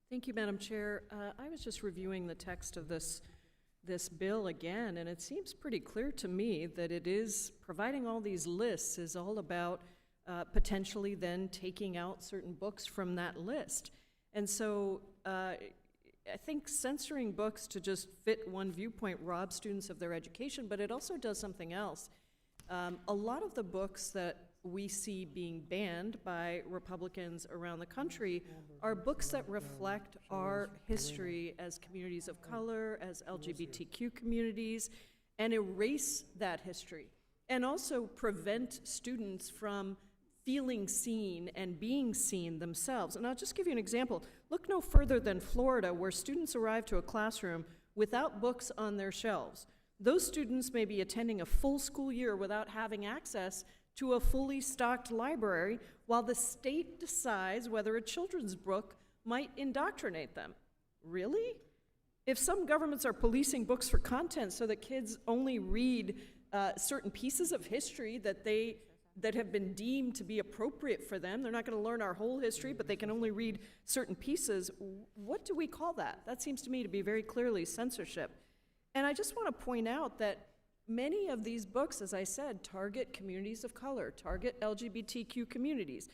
Thank you, Madam Chair. I was just reviewing the text of this bill again, and it seems pretty clear to me that it is, providing all these lists is all about potentially then taking out certain books from that list. And so I think censoring books to just fit one viewpoint robs students of their education, but it also does something else. A lot of the books that we see being banned by Republicans around the country are books that reflect our history as communities of color, as LGBTQ communities, and erase that history, and also prevent students from feeling seen and being seen themselves. And I'll just give you an example. Look no further than Florida, where students arrive to a classroom without books on their shelves. Those students may be attending a full school year without having access to a fully stocked library, while the state decides whether a children's book might indoctrinate them. Really? If some governments are policing books for content so that kids only read certain pieces of history that have been deemed to be appropriate for them, they're not going to learn our whole history, but they can only read certain pieces, what do we call that? That seems to me to be very clearly censorship. And I just want to point out that many of these books, as I said, target communities of color, target LGBTQ communities.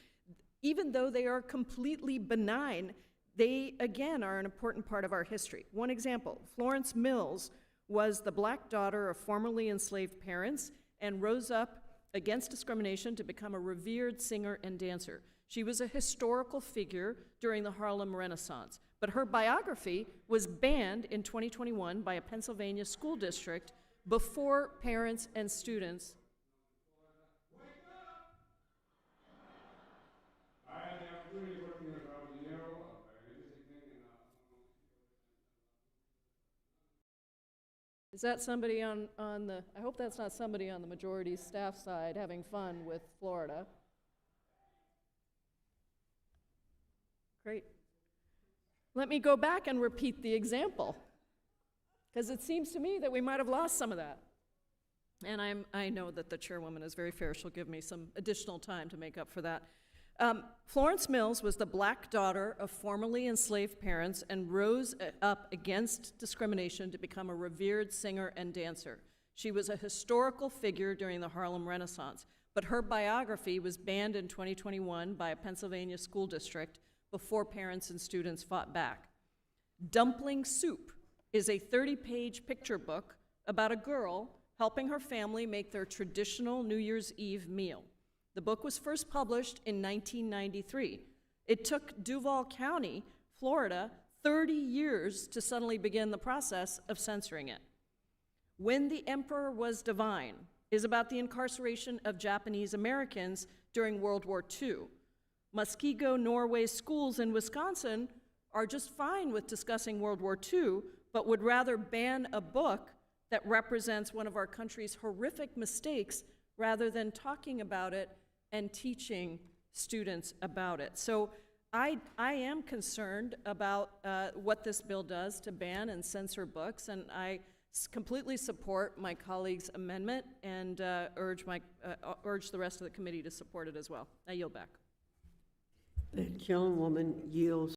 Even though they are completely benign, they, again, are an important part of our history. One example, Florence Mills was the black daughter of formerly enslaved parents and rose up against discrimination to become a revered singer and dancer. She was a historical figure during the Harlem Renaissance, but her biography was banned in 2021 by a Pennsylvania school district before parents and students. Is that somebody on the, I hope that's not somebody on the majority staff side having fun with Florida. Great. Let me go back and repeat the example, because it seems to me that we might have lost some of that. And I know that the chairwoman is very fair. She'll give me some additional time to make up for that. Florence Mills was the black daughter of formerly enslaved parents and rose up against discrimination to become a revered singer and dancer. She was a historical figure during the Harlem Renaissance, but her biography was banned in 2021 by a Pennsylvania school district before parents and students fought back. Dumpling Soup is a 30-page picture book about a girl helping her family make their traditional New Year's Eve meal. The book was first published in 1993. It took Duval County, Florida, 30 years to suddenly begin the process of censoring it. When the Emperor Was Divine is about the incarceration of Japanese Americans during World War II. Muskego, Norway schools in Wisconsin are just fine with discussing World War II, but would rather ban a book that represents one of our country's horrific mistakes rather than talking about it and teaching students about it. So I am concerned about what this bill does to ban and censor books, and I completely support my colleague's amendment and urge the rest of the committee to support it as well. I yield back. The gentlewoman yields.